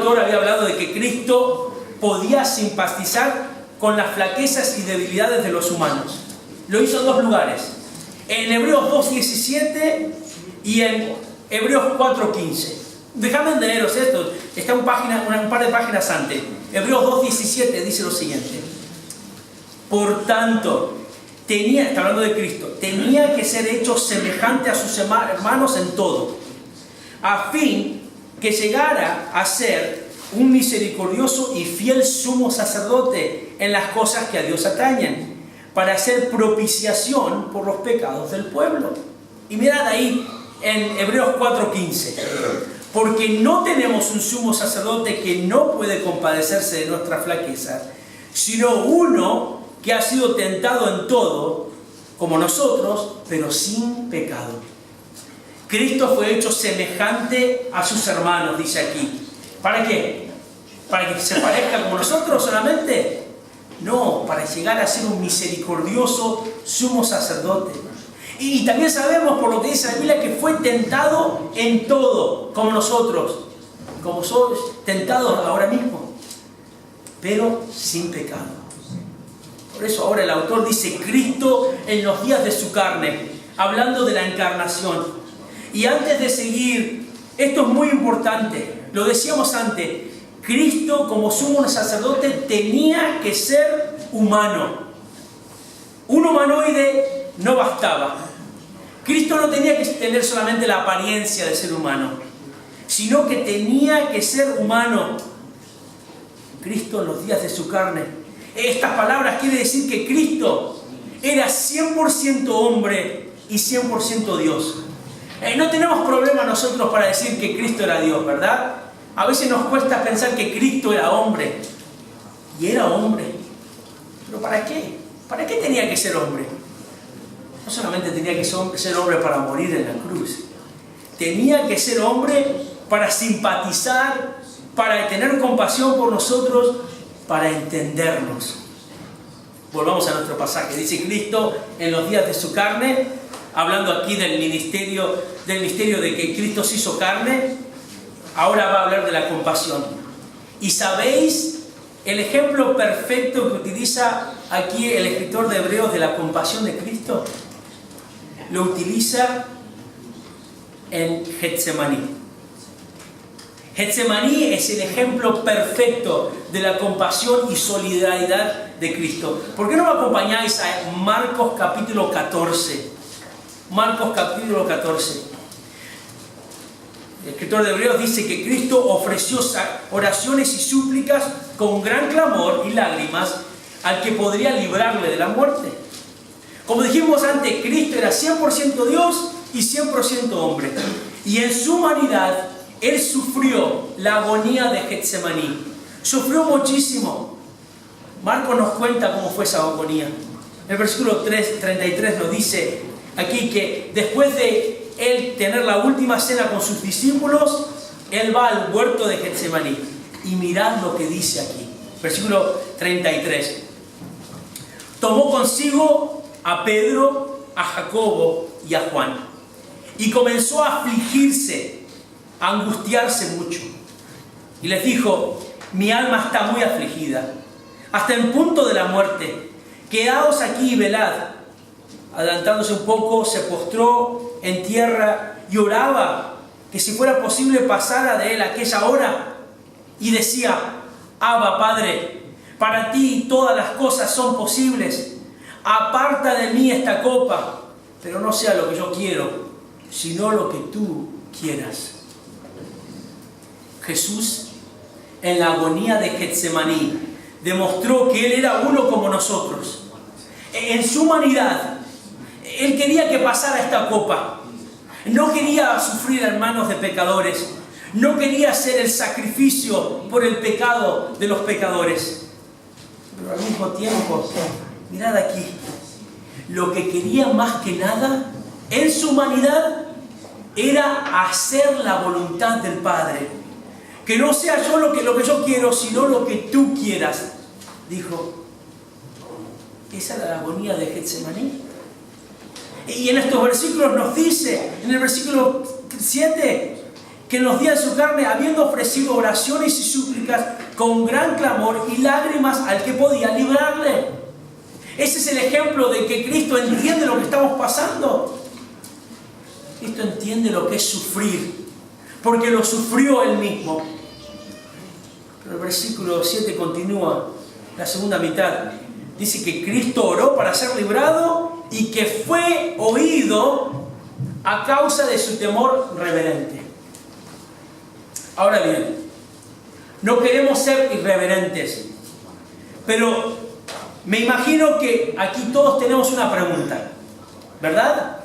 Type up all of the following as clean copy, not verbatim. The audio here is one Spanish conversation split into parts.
autor había hablado de que Cristo podía simpatizar con las flaquezas y debilidades de los humanos. Lo hizo en dos lugares, en Hebreos 2:17 y en Hebreos 4:15. Déjame leeros esto, está un par de páginas antes. Hebreos 2:17 dice lo siguiente: por tanto, está hablando de Cristo, tenía que ser hecho semejante a sus hermanos en todo, a fin que llegara a ser un misericordioso y fiel sumo sacerdote en las cosas que a Dios atañen, para hacer propiciación por los pecados del pueblo. Y mirad ahí en Hebreos 4:15: porque no tenemos un sumo sacerdote que no puede compadecerse de nuestras flaquezas, sino uno que ha sido tentado en todo, como nosotros, pero sin pecado. Cristo fue hecho semejante a sus hermanos, dice aquí. ¿Para qué? ¿Para que se parezca como nosotros solamente? No, para llegar a ser un misericordioso sumo sacerdote. Y también sabemos, por lo que dice la Biblia, que fue tentado en todo, como nosotros, como somos tentados ahora mismo, pero sin pecado. Por eso ahora el autor dice Cristo en los días de su carne, hablando de la encarnación. Y antes de seguir, esto es muy importante, lo decíamos antes, Cristo como sumo sacerdote tenía que ser humano. Un humanoide no bastaba. Cristo no tenía que tener solamente la apariencia de ser humano, sino que tenía que ser humano. Cristo en los días de su carne. Estas palabras quiere decir que Cristo era 100% hombre y 100% Dios. No tenemos problema nosotros para decir que Cristo era Dios, ¿verdad? A veces nos cuesta pensar que Cristo era hombre. Y era hombre. ¿Pero para qué? ¿Para qué tenía que ser hombre? No solamente tenía que ser hombre para morir en la cruz. Tenía que ser hombre para simpatizar, para tener compasión por nosotros, para entendernos. Volvamos a nuestro pasaje. Dice Cristo en los días de su carne, hablando aquí del misterio de que Cristo se hizo carne. Ahora va a hablar de la compasión. Y sabéis el ejemplo perfecto que utiliza aquí el escritor de Hebreos de la compasión de Cristo. Lo utiliza en Getsemaní. Getsemaní es el ejemplo perfecto de la compasión y solidaridad de Cristo. ¿Por qué no me acompañáis a Marcos capítulo 14? Marcos capítulo 14. El escritor de Hebreos dice que Cristo ofreció oraciones y súplicas con gran clamor y lágrimas al que podría librarle de la muerte. Como dijimos antes, Cristo era 100% Dios y 100% hombre. Y en su humanidad, Él sufrió la agonía de Getsemaní. Sufrió muchísimo. Marcos nos cuenta cómo fue esa agonía. El versículo 33 nos dice aquí que después de Él tener la última cena con sus discípulos, Él va al huerto de Getsemaní. Y mirad lo que dice aquí. Versículo 33. Tomó consigo a Pedro, a Jacobo y a Juan. Y comenzó a afligirse, a angustiarse mucho. Y les dijo: mi alma está muy afligida, hasta el punto de la muerte. Quedaos aquí y velad. Adelantándose un poco, se postró en tierra y oraba que si fuera posible pasara de él aquella hora. Y decía: Abba, Padre, para ti todas las cosas son posibles. Aparta de mí esta copa, pero no sea lo que yo quiero, sino lo que tú quieras. Jesús, en la agonía de Getsemaní, demostró que Él era uno como nosotros. En su humanidad, Él quería que pasara esta copa. No quería sufrir en manos de pecadores. No quería hacer el sacrificio por el pecado de los pecadores. Pero al mismo tiempo, mirad aquí, lo que quería más que nada en su humanidad era hacer la voluntad del Padre. Que no sea yo lo que yo quiero, sino lo que tú quieras, dijo. Esa era la agonía de Getsemaní. Y en estos versículos nos dice, en el versículo 7, que en los días de su carne, habiendo ofrecido oraciones y súplicas con gran clamor y lágrimas al que podía librarle. Ese es el ejemplo de que Cristo entiende lo que estamos pasando. Cristo entiende lo que es sufrir, porque lo sufrió Él mismo. Pero el versículo 7 continúa, la segunda mitad. Dice que Cristo oró para ser librado y que fue oído a causa de su temor reverente. Ahora bien, no queremos ser irreverentes, pero me imagino que aquí todos tenemos una pregunta, ¿verdad?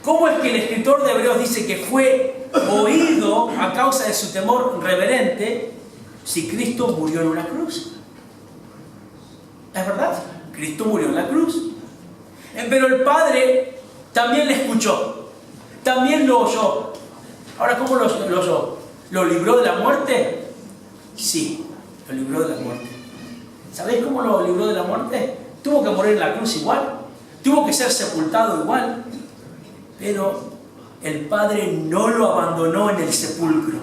¿Cómo es que el escritor de Hebreos dice que fue oído a causa de su temor reverente si Cristo murió en una cruz? ¿Es verdad? Cristo murió en la cruz. Pero el Padre también le escuchó, también lo oyó. Ahora, ¿cómo lo oyó? ¿Lo libró de la muerte? Sí, lo libró de la muerte. ¿Sabéis cómo lo libró de la muerte? Tuvo que morir en la cruz igual, tuvo que ser sepultado igual, pero el Padre no lo abandonó en el sepulcro.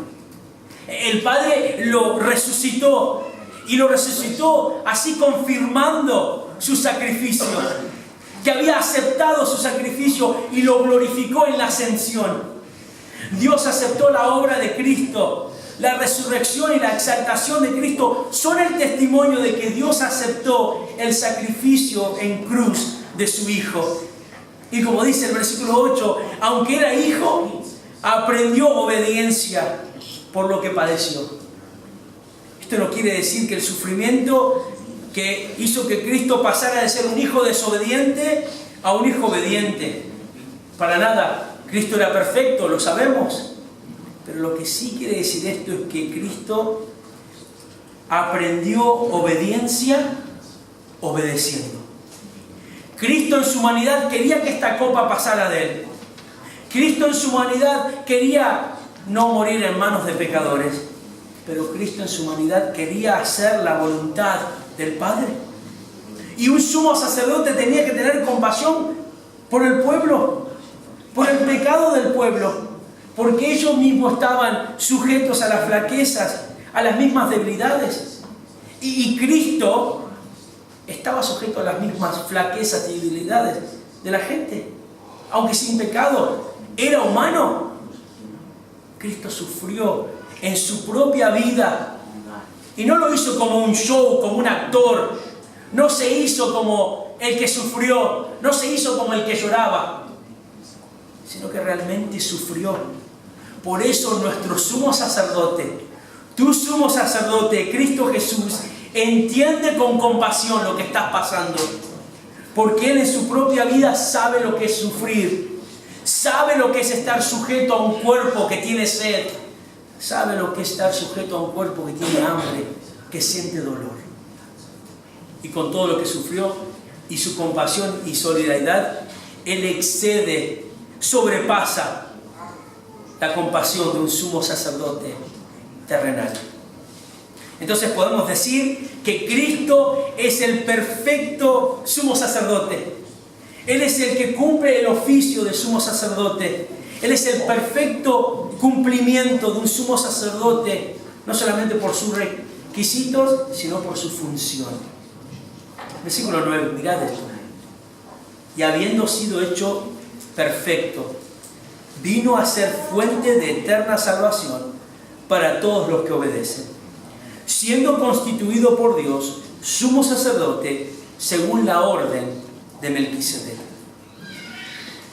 El Padre lo resucitó, y lo resucitó así confirmando su sacrificio, que había aceptado su sacrificio y lo glorificó en la ascensión. Dios aceptó la obra de Cristo. La resurrección y la exaltación de Cristo son el testimonio de que Dios aceptó el sacrificio en cruz de su Hijo. Y como dice el versículo 8, aunque era hijo, aprendió obediencia por lo que padeció. Esto no quiere decir que el sufrimiento que hizo que Cristo pasara de ser un hijo desobediente a un hijo obediente. Para nada. Cristo era perfecto, lo sabemos. Pero lo que sí quiere decir esto es que Cristo aprendió obediencia obedeciendo. Cristo en su humanidad quería que esta copa pasara de Él. Cristo en su humanidad quería no morir en manos de pecadores. Pero Cristo en su humanidad quería hacer la voluntad del Padre. Y un sumo sacerdote tenía que tener compasión por el pueblo, por el pecado del pueblo, porque ellos mismos estaban sujetos a las flaquezas, a las mismas debilidades. Y Cristo estaba sujeto a las mismas flaquezas y debilidades de la gente. Aunque sin pecado, era humano. Cristo sufrió en su propia vida. Y no lo hizo como un show, como un actor. No se hizo como el que sufrió, no se hizo como el que lloraba, sino que realmente sufrió. Por eso nuestro sumo sacerdote, tu sumo sacerdote, Cristo Jesús, entiende con compasión lo que estás pasando. Porque Él en su propia vida sabe lo que es sufrir. Sabe lo que es estar sujeto a un cuerpo que tiene sed. Sabe lo que es estar sujeto a un cuerpo que tiene hambre, que siente dolor. Y con todo lo que sufrió y su compasión y solidaridad, Él excede, sobrepasa la compasión de un sumo sacerdote terrenal. Entonces podemos decir que Cristo es el perfecto sumo sacerdote. Él es el que cumple el oficio de sumo sacerdote. Él es el perfecto cumplimiento de un sumo sacerdote, no solamente por sus requisitos, sino por su función. Versículo 9, mirad esto. Y habiendo sido hecho perfecto, vino a ser fuente de eterna salvación para todos los que obedecen, siendo constituido por Dios sumo sacerdote según la orden de Melquisedec.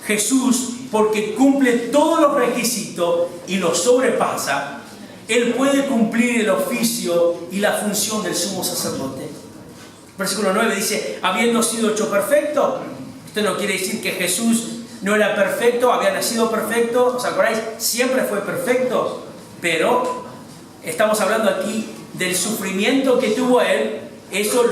Jesús, porque cumple todos los requisitos y los sobrepasa, Él puede cumplir el oficio y la función del sumo sacerdote. Versículo 9 dice, habiendo sido hecho perfecto. Esto no quiere decir que Jesús no era perfecto, había nacido perfecto, ¿os acordáis? Siempre fue perfecto, pero estamos hablando aquí del sufrimiento que tuvo Él. Eso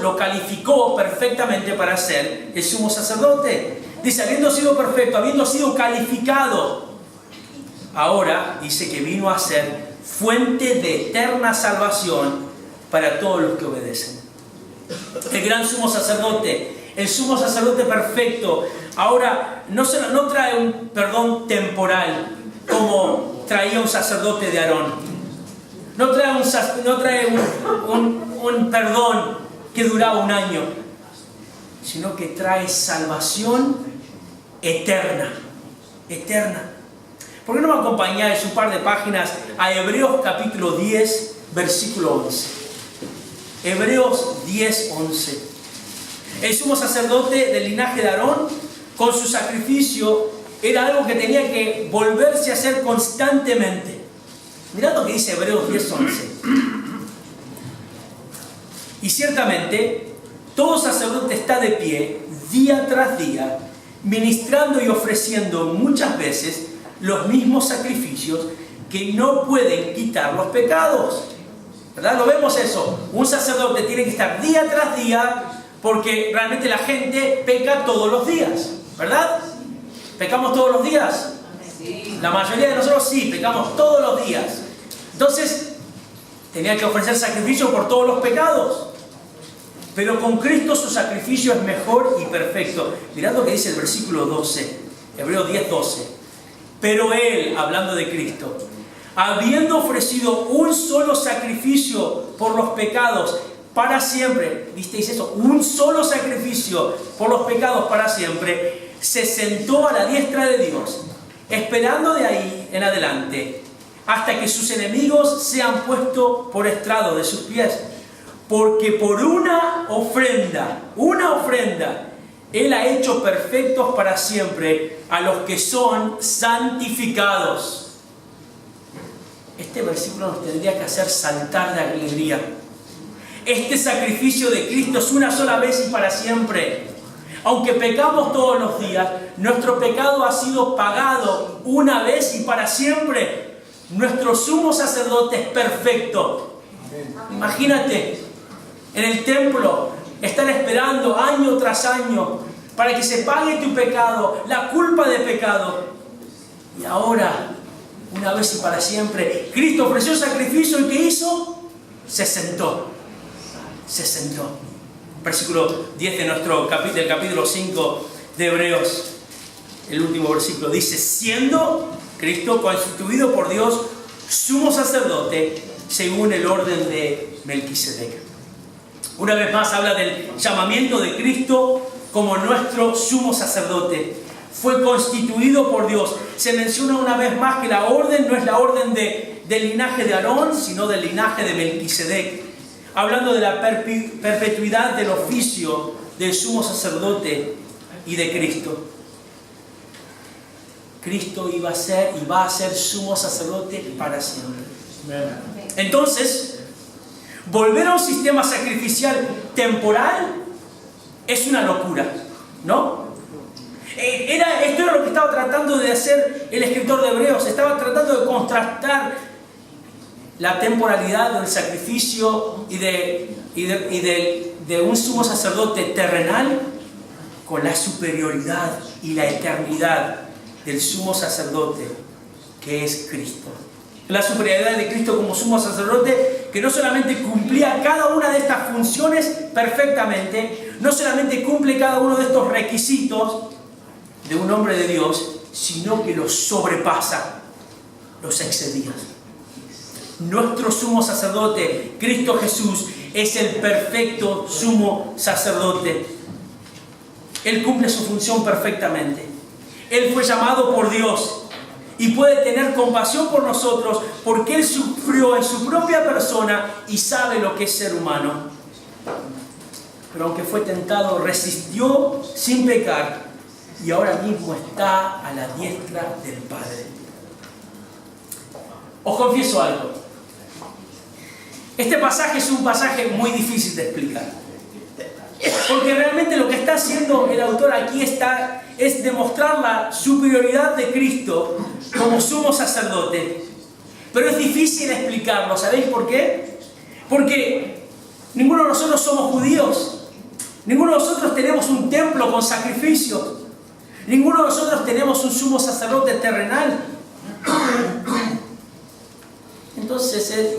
lo calificó perfectamente para ser el sumo sacerdote. Dice, habiendo sido perfecto, habiendo sido calificado, ahora dice que vino a ser fuente de eterna salvación para todos los que obedecen. El gran sumo sacerdote, el sumo sacerdote perfecto, ahora no trae un perdón temporal como traía un sacerdote de Aarón. No trae un perdón que duraba un año, sino que trae salvación eterna. Eterna. ¿Por qué no me acompañáis un par de páginas a Hebreos capítulo 10, versículo 11? Hebreos 10, 11. El sumo sacerdote del linaje de Aarón, con su sacrificio, era algo que tenía que volverse a hacer constantemente. Mirad lo que dice Hebreos 10, 11. Y ciertamente, todo sacerdote está de pie, día tras día, ministrando y ofreciendo muchas veces los mismos sacrificios que no pueden quitar los pecados. ¿Verdad? Lo vemos eso. Un sacerdote tiene que estar día tras día porque realmente la gente peca todos los días. ¿Verdad? ¿Pecamos todos los días? Sí. La mayoría de nosotros sí, pecamos todos los días. Entonces, tenía que ofrecer sacrificio por todos los pecados. Pero con Cristo su sacrificio es mejor y perfecto. Mirad lo que dice el versículo 12, Hebreos 10, 12. Pero Él, hablando de Cristo, habiendo ofrecido un solo sacrificio por los pecados para siempre, ¿visteis eso? Un solo sacrificio por los pecados para siempre, se sentó a la diestra de Dios, esperando de ahí en adelante, hasta que sus enemigos sean puestos por estrado de sus pies. Porque por una ofrenda, Él ha hecho perfectos para siempre a los que son santificados. Este versículo nos tendría que hacer saltar de alegría. Este sacrificio de Cristo es una sola vez y para siempre. Aunque pecamos todos los días, nuestro pecado ha sido pagado una vez y para siempre. Nuestro sumo sacerdote es perfecto. Imagínate, en el templo, estar esperando año tras año para que se pague tu pecado, la culpa de pecado. Y ahora, una vez y para siempre, Cristo ofreció sacrificio y ¿qué hizo? Se sentó. Se sentó. Versículo 10 de nuestro del capítulo 5 de Hebreos, el último versículo, dice: siendo Cristo constituido por Dios sumo sacerdote según el orden de Melquisedec. Una vez más habla del llamamiento de Cristo como nuestro sumo sacerdote. Fue constituido por Dios. Se menciona una vez más que la orden no es la orden del linaje de Aarón, sino del linaje de Melquisedec. Hablando de la perpetuidad del oficio del sumo sacerdote y de Cristo. Cristo iba a ser y va a ser sumo sacerdote para siempre. Entonces, volver a un sistema sacrificial temporal es una locura, ¿no? Esto era lo que estaba tratando de hacer el escritor de Hebreos. Estaba tratando de contrastar la temporalidad del sacrificio y de un sumo sacerdote terrenal con la superioridad y la eternidad del sumo sacerdote que es Cristo. La superioridad de Cristo como sumo sacerdote, que no solamente cumplía cada una de estas funciones perfectamente, no solamente cumple cada uno de estos requisitos de un hombre de Dios, sino que los sobrepasa, los excedía. Nuestro sumo sacerdote, Cristo Jesús, es el perfecto sumo sacerdote. Él cumple su función perfectamente. Él fue llamado por Dios y puede tener compasión por nosotros porque Él sufrió en su propia persona y sabe lo que es ser humano. Pero aunque fue tentado, resistió sin pecar y ahora mismo está a la diestra del Padre. Os confieso algo. Este pasaje es un pasaje muy difícil de explicar. Porque realmente lo que está haciendo el autor aquí es demostrar la superioridad de Cristo como sumo sacerdote. Pero es difícil explicarlo. ¿Sabéis por qué? Porque ninguno de nosotros somos judíos. Ninguno de nosotros tenemos un templo con sacrificios. Ninguno de nosotros tenemos un sumo sacerdote terrenal. Entonces,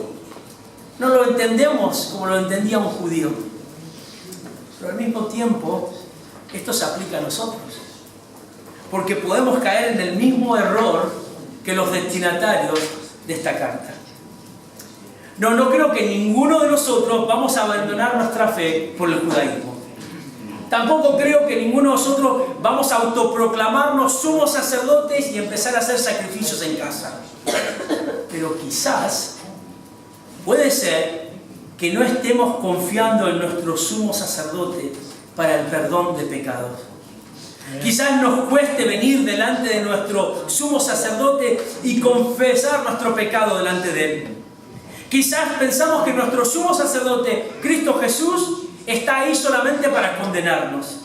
no lo entendemos como lo entendía un judío. Pero al mismo tiempo, esto se aplica a nosotros. Porque podemos caer en el mismo error que los destinatarios de esta carta. No creo que ninguno de nosotros vamos a abandonar nuestra fe por el judaísmo. Tampoco creo que ninguno de nosotros vamos a autoproclamarnos sumos sacerdotes y empezar a hacer sacrificios en casa. Pero quizás puede ser que no estemos confiando en nuestro sumo sacerdote para el perdón de pecados. Quizás nos cueste venir delante de nuestro sumo sacerdote y confesar nuestro pecado delante de él. Quizás pensamos que nuestro sumo sacerdote, Cristo Jesús, está ahí solamente para condenarnos.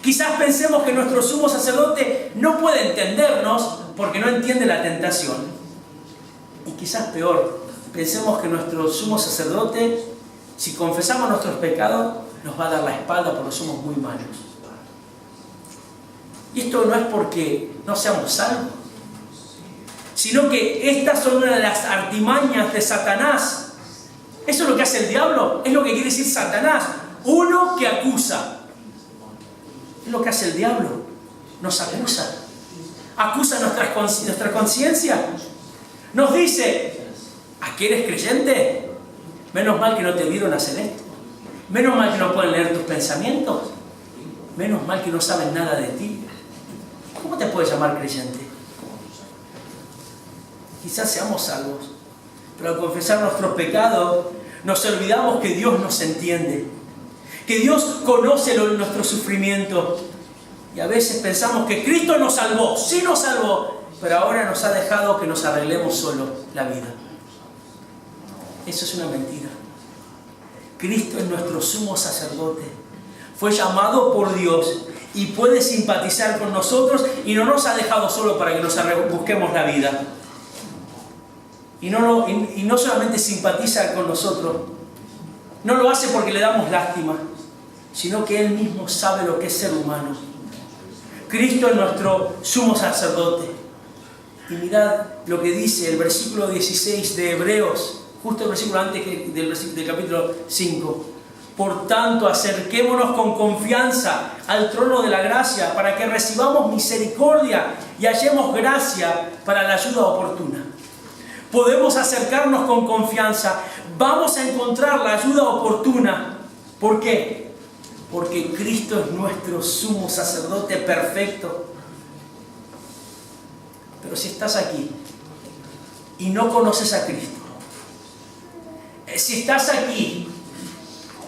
Quizás pensemos que nuestro sumo sacerdote no puede entendernos porque no entiende la tentación. Y quizás peor, pensemos que nuestro sumo sacerdote, si confesamos nuestros pecados, nos va a dar la espalda porque somos muy malos. Y esto no es porque no seamos salvos, sino que estas son una de las artimañas de Satanás. Eso es lo que hace el diablo, es lo que quiere decir Satanás, uno que acusa. Es lo que hace el diablo, nos acusa. Acusa nuestra conciencia. Nos dice, ¿a qué eres creyente? Menos mal que no te vieron hacer esto. Menos mal que no pueden leer tus pensamientos. Menos mal que no saben nada de ti. ¿Cómo te puedes llamar creyente? Quizás seamos salvos, pero al confesar nuestros pecados nos olvidamos que Dios nos entiende, que Dios conoce nuestro sufrimiento, y a veces pensamos que Cristo nos salvó, sí nos salvó, pero ahora nos ha dejado que nos arreglemos solo la vida. Eso es una mentira. Cristo es nuestro sumo sacerdote, fue llamado por Dios y puede simpatizar con nosotros, y no nos ha dejado solo para que nos busquemos la vida. Y no solamente simpatiza con nosotros, no lo hace porque le damos lástima, sino que Él mismo sabe lo que es ser humano. Cristo es nuestro sumo sacerdote. Y mirad lo que dice el versículo 16 de Hebreos, justo el versículo antes del capítulo 5. Por tanto, acerquémonos con confianza al trono de la gracia para que recibamos misericordia y hallemos gracia para la ayuda oportuna. Podemos acercarnos con confianza, vamos a encontrar la ayuda oportuna. ¿Por qué? Porque Cristo es nuestro sumo sacerdote perfecto. Pero si estás aquí y no conoces a Cristo, si estás aquí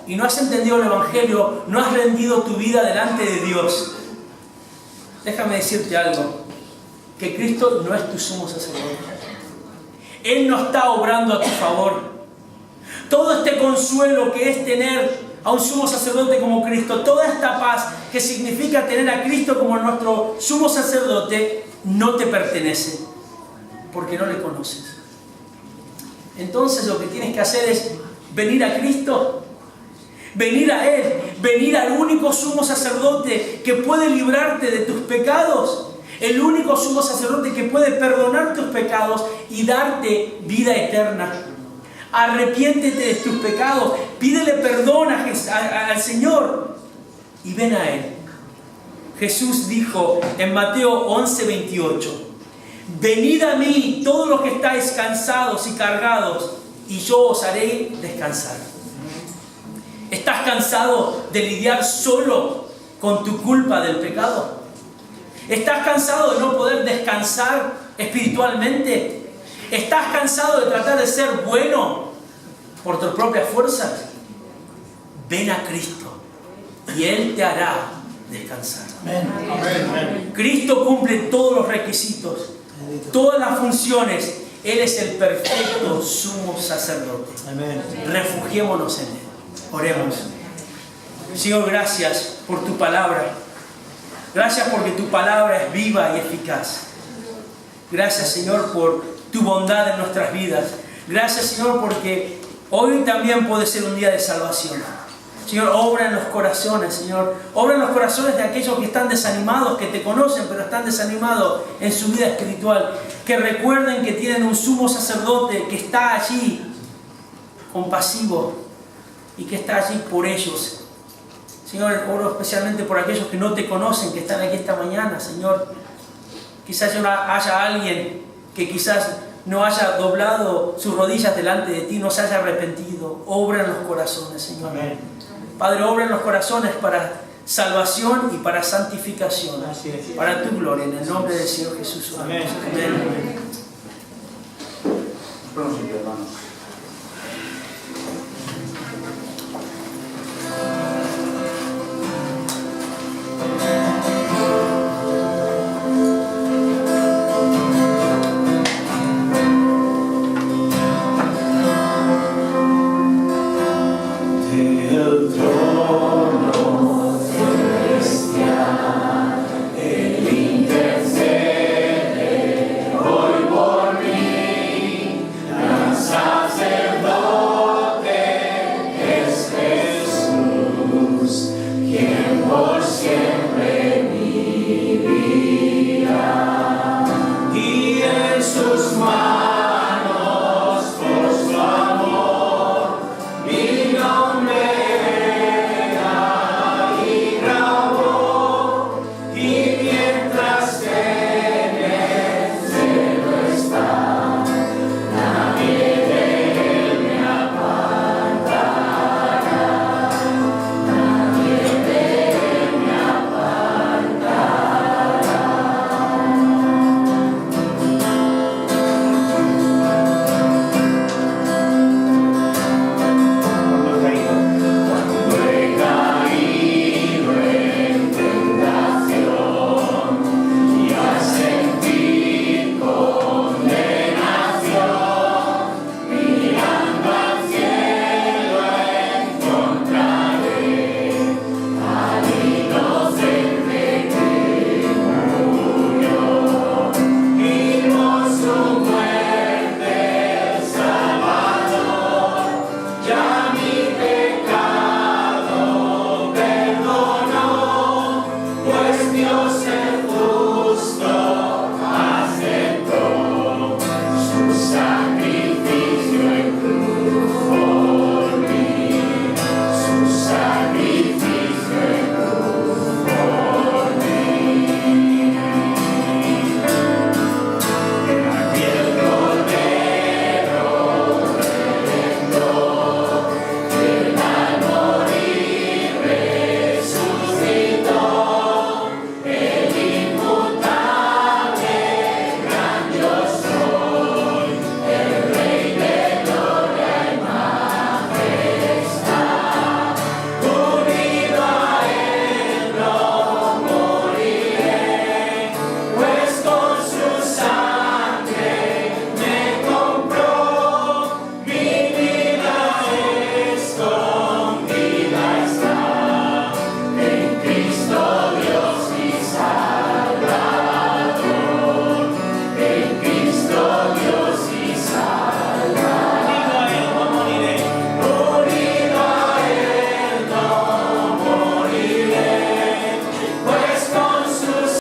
y no has entendido el Evangelio, no has rendido tu vida delante de Dios, déjame decirte algo, que Cristo no es tu sumo sacerdote. Él no está obrando a tu favor. Todo este consuelo que es tener a un sumo sacerdote como Cristo, toda esta paz que significa tener a Cristo como nuestro sumo sacerdote, no te pertenece, porque no le conoces. Entonces lo que tienes que hacer es venir a Cristo, venir a Él, venir al único sumo sacerdote que puede librarte de tus pecados, el único sumo sacerdote que puede perdonar tus pecados y darte vida eterna. Arrepiéntete de tus pecados, pídele perdón al Señor y ven a Él. Jesús dijo en Mateo 11:28, venid a mí todos los que estáis cansados y cargados, y yo os haré descansar. ¿Estás cansado de lidiar solo con tu culpa del pecado? ¿Estás cansado de no poder descansar espiritualmente? ¿Estás cansado de tratar de ser bueno por tus propias fuerzas? Ven a Cristo y Él te hará descansar. Amén. Cristo cumple todos los requisitos, todas las funciones. Él es el perfecto sumo sacerdote. Amén. Refugiémonos en Él. Oremos. Señor, gracias por tu palabra. Gracias porque tu palabra es viva y eficaz. Gracias, Señor, por tu bondad en nuestras vidas. Gracias, Señor, porque hoy también puede ser un día de salvación. Señor, obra en los corazones, Señor. Obra en los corazones de aquellos que están desanimados, que te conocen, pero están desanimados en su vida espiritual. Que recuerden que tienen un sumo sacerdote que está allí, compasivo, y que está allí por ellos. Señor, oro especialmente por aquellos que no te conocen, que están aquí esta mañana, Señor. Quizás haya alguien que quizás no haya doblado sus rodillas delante de ti, no se haya arrepentido. Obra en los corazones, Señor. Amén. Padre, obra en los corazones para salvación y para santificación, para tu gloria, en el nombre del Señor Jesús. Amén. Amén. Nos ponemos en pie, hermanos.